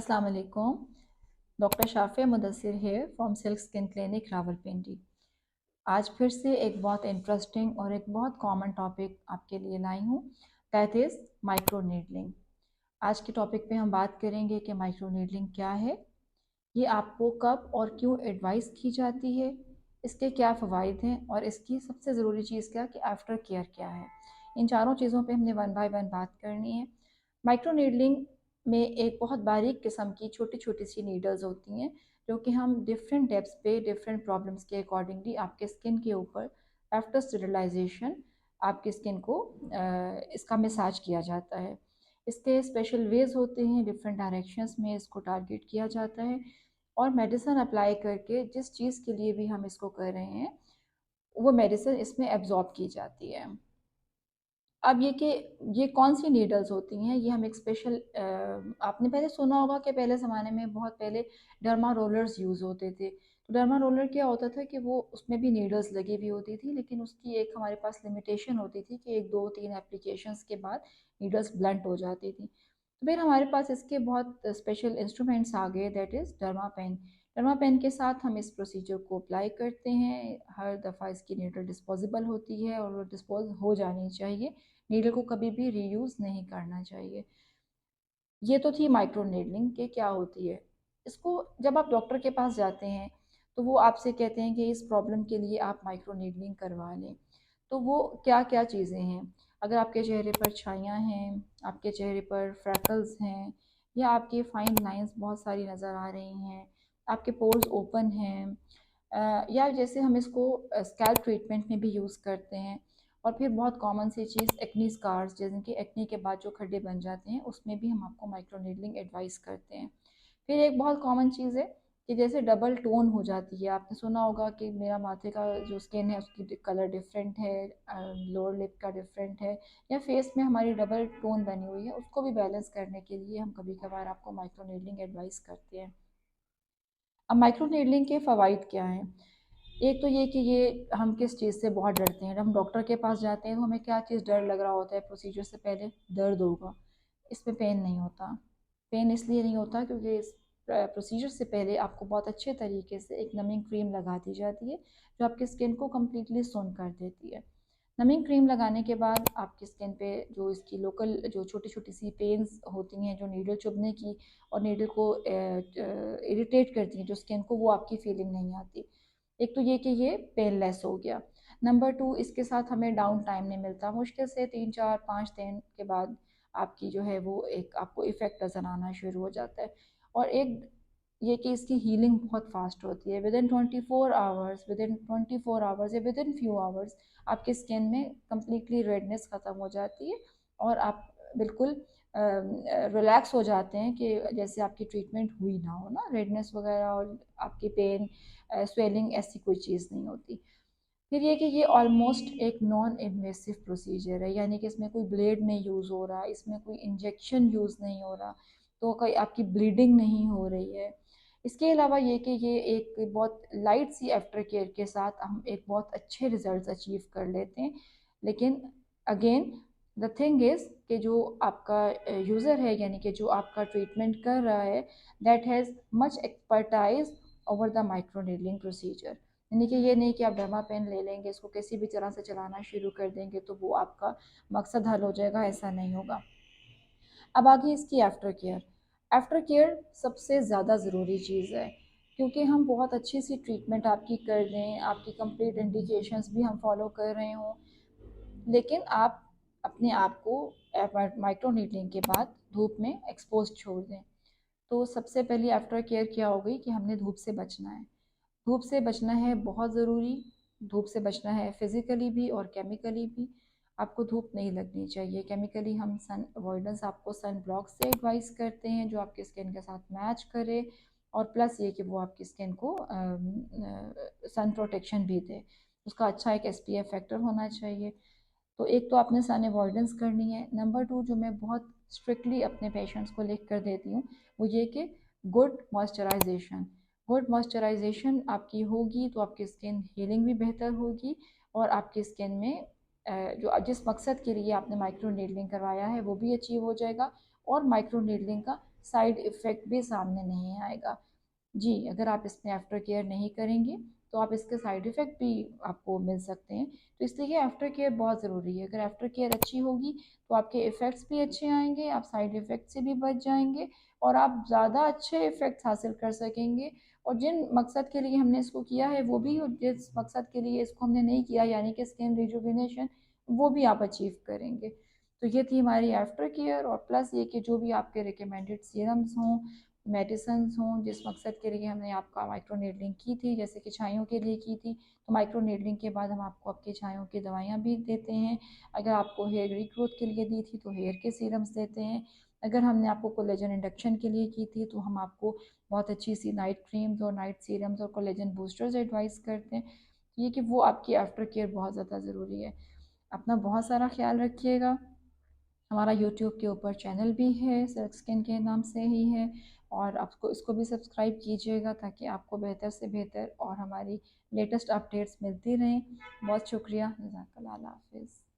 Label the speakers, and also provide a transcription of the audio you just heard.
Speaker 1: अस्सलाम वालेकुम। Doctor Shafia Mudassir here from silk skin clinic Rawalpindi. आज फिर से एक बहुत इंटरेस्टिंग और एक बहुत कॉमन टॉपिक आपके लिए लाई हूँ, दैट इज़ माइक्रो नीडलिंग। आज के टॉपिक पे हम बात करेंगे कि माइक्रो नीडलिंग क्या है, ये आपको कब और क्यों एडवाइस की जाती है, इसके क्या फ़वाइद हैं और इसकी सबसे ज़रूरी चीज़ क्या कि आफ्टर केयर क्या है। इन चारों चीज़ों पे हमने वन बाय वन बात करनी है। माइक्रो नीडलिंग में एक बहुत बारीक किस्म की छोटी छोटी सी नीडल्स होती हैं जो कि हम डिफरेंट डेप्स पे डिफरेंट प्रॉब्लम्स के अकॉर्डिंगली आपके स्किन के ऊपर आफ्टर स्टेरिलाइजेशन आपकी स्किन को इसका मसाज किया जाता है। इसके स्पेशल वेज होते हैं, डिफरेंट डायरेक्शंस में इसको टारगेट किया जाता है और मेडिसिन अप्लाई करके जिस चीज़ के लिए भी हम इसको कर रहे हैं वो मेडिसिन इसमें एब्जॉर्ब की जाती है। अब ये कि ये कौन सी नीडल्स होती हैं, ये हम एक स्पेशल आपने पहले सुना होगा कि पहले ज़माने में बहुत पहले डर्मा रोलर्स यूज़ होते थे। तो डर्मा रोलर क्या होता था कि वो उसमें भी नीडल्स लगी हुई होती थी, लेकिन उसकी एक हमारे पास लिमिटेशन होती थी कि एक दो तीन एप्लीकेशंस के बाद नीडल्स ब्लंट हो जाती थी। तो फिर हमारे पास इसके बहुत स्पेशल इंस्ट्रूमेंट्स आ गए, that is derma pen. Derma pen के साथ हम इस प्रोसीजर को अप्लाई करते हैं। हर दफ़ा इसकी नीडल डिस्पोजेबल होती है और वो डिस्पोज हो जानी चाहिए, नीडल को कभी भी रीयूज़ नहीं करना चाहिए। ये तो थी माइक्रो नीडलिंग कि क्या होती है। इसको जब आप डॉक्टर के पास जाते हैं तो वो आपसे कहते हैं कि इस प्रॉब्लम के लिए आप माइक्रो नीडलिंग करवा लें। तो वो क्या क्या चीज़ें हैं, अगर आपके चेहरे पर छाइयाँ हैं, आपके चेहरे पर फ्रैकल्स हैं, या आपकी फाइन लाइंस बहुत सारी नज़र आ रही हैं, आपके पोर्स ओपन हैं, या जैसे हम इसको स्कैल्प ट्रीटमेंट में भी यूज़ करते हैं। और फिर बहुत कॉमन सी चीज़ एक्नी स्कार्स, जैसे कि एक्नी के बाद जो खड्डे बन जाते हैं, उसमें भी हम आपको माइक्रो नीडलिंग एडवाइस करते हैं। फिर एक बहुत कॉमन चीज़ है कि जैसे डबल टोन हो जाती है, आपने सुना होगा कि मेरा माथे का जो स्किन है उसकी कलर डिफरेंट है, लोअर लिप का डिफरेंट है, या फेस में हमारी डबल टोन बनी हुई है, उसको भी बैलेंस करने के लिए हम कभी कभार आपको माइक्रो नीडलिंग एडवाइस करते हैं। अब माइक्रो नीडलिंग के फ़वाइद क्या हैं? एक तो ये कि ये हम किस चीज़ से बहुत डरते हैं, जब हम डॉक्टर के पास जाते हैं तो हमें क्या चीज़ डर लग रहा होता है, प्रोसीजर से पहले दर्द होगा। इसमें पेन नहीं होता। पेन इसलिए नहीं होता क्योंकि इस प्रोसीजर से पहले आपको बहुत अच्छे तरीके से एक नमिंग क्रीम लगा दी जाती है जो आपकी स्किन को कम्प्लीटली सोन कर देती है। नमिंग क्रीम लगाने के बाद आपकी स्किन पे जो इसकी लोकल जो छोटी छोटी सी पेन्स होती हैं जो नीडल चुभने की और नीडल को इरिटेट करती हैं जो स्किन को, वो आपकी फीलिंग नहीं आती। एक तो ये कि ये पेनलेस हो गया। नंबर टू, इसके साथ हमें डाउन टाइम नहीं मिलता, मुश्किल से 3 4 5 दिन के बाद आपकी जो है वो एक आपको इफ़ेक्ट नज़र आना शुरू हो जाता है। और एक ये कि इसकी हीलिंग बहुत फास्ट होती है, with in 24 hours, with in 24 hours या विद इन फ्यू आवर्स आपकी स्किन में कम्प्लीटली रेडनेस ख़त्म हो जाती है और आप बिल्कुल रिलैक्स हो जाते हैं कि जैसे आपकी ट्रीटमेंट हुई ना हो ना, रेडनेस वगैरह और आपकी पेन स्वेलिंग ऐसी कोई चीज़ नहीं होती। फिर ये कि ये ऑलमोस्ट एक नॉन इन्वेसिव प्रोसीजर है, यानी कि इसमें कोई ब्लेड नहीं यूज़ हो रहा, इसमें कोई इंजेक्शन यूज़ नहीं हो रहा, तो कोई आपकी ब्लीडिंग नहीं हो रही है। इसके अलावा ये कि ये एक बहुत लाइट सी आफ्टर केयर के साथ हम एक बहुत अच्छे रिजल्ट्स अचीव कर लेते हैं। लेकिन अगेन द थिंग इज़ कि जो आपका यूज़र है, यानी कि जो आपका ट्रीटमेंट कर रहा है, that has much expertise over the micro needling procedure. यानी कि ये नहीं कि आप डर्मा पेन ले लेंगे, इसको किसी भी तरह से चलाना शुरू कर देंगे तो वो आपका मकसद हल हो जाएगा, ऐसा नहीं होगा। अब आगे इसकी आफ्टर केयर। आफ्टर केयर सबसे ज़्यादा ज़रूरी चीज़ है, क्योंकि हम बहुत अच्छी सी ट्रीटमेंट आपकी कर रहे हैं, आपकी कंप्लीट इंडिकेशंस भी हम फॉलो कर रहे हों, लेकिन आप अपने आप को माइक्रो नीडलिंग के बाद धूप में एक्सपोज छोड़ दें। तो सबसे पहले आफ्टर केयर क्या हो गई कि हमने धूप से बचना है। धूप से बचना है बहुत ज़रूरी, धूप से बचना है फिज़िकली भी और केमिकली भी। आपको धूप नहीं लगनी चाहिए। केमिकली हम सन अवॉइडेंस आपको सन ब्लॉक से एडवाइस करते हैं जो आपकी स्किन के साथ मैच करे, और प्लस ये कि वो आपकी स्किन को सन प्रोटेक्शन भी दे, उसका अच्छा एक SPF फैक्टर होना चाहिए। तो एक तो आपने सन अवॉइडेंस करनी है। नंबर टू, जो मैं बहुत स्ट्रिक्टली अपने पेशेंट्स को लिख कर देती हूँ, वो ये कि गुड मॉइस्चराइजेशन। गुड मॉइस्चराइजेशन आपकी होगी तो आपकी स्किन हीलिंग भी बेहतर होगी, और आपकी स्किन में जो जिस मकसद के लिए आपने माइक्रो नीडलिंग करवाया है वो भी अचीव हो जाएगा, और माइक्रो नीडलिंग का साइड इफ़ेक्ट भी सामने नहीं आएगा। जी, अगर आप इसमें आफ्टर केयर नहीं करेंगे तो आप इसके साइड इफ़ेक्ट भी आपको मिल सकते हैं। तो इसलिए आफ्टर केयर बहुत ज़रूरी है। अगर आफ्टर केयर अच्छी होगी तो आपके इफ़ेक्ट्स भी अच्छे आएंगे, आप साइड इफ़ेक्ट से भी बच जाएंगे और आप ज़्यादा अच्छे इफ़ेक्ट्स हासिल कर सकेंगे। और जिन मकसद के लिए हमने इसको किया है वो भी, और जिस मकसद के लिए इसको हमने नहीं किया यानी कि स्किन रिजुविनेशन, वो भी आप अचीव करेंगे। तो ये थी हमारी आफ्टर केयर, और प्लस ये कि जो भी आपके रिकमेंडेड सीरम्स हों, मेडिसन्स हों, जिस मकसद के लिए हमने आपका माइक्रो नीडलिंग की थी, जैसे कि छाइयों के लिए की थी, तो माइक्रो नीडलिंग के बाद हम आपको आपकी छाइयों की दवाइयाँ भी देते हैं। अगर आपको हेयर रीग्रोथ के लिए दी थी तो हेयर के सीरम्स देते हैं। अगर हमने आपको कोलेजन इंडक्शन के लिए की थी तो हम आपको बहुत अच्छी सी नाइट क्रीम्स और नाइट सीरम्स और कोलेजन बूस्टर्स एडवाइस करते हैं। ये कि वो आपकी आफ्टर केयर बहुत ज़्यादा ज़रूरी है। अपना बहुत सारा ख्याल रखिएगा। हमारा यूट्यूब के ऊपर चैनल भी है, सिल्क स्किन के नाम से ही है, और आपको इसको भी सब्सक्राइब कीजिएगा ताकि आपको बेहतर से बेहतर और हमारी लेटेस्ट अपडेट्स मिलती रहें। बहुत शुक्रिया। जज़ाकल्लाह। अल्लाह हाफ़िज़।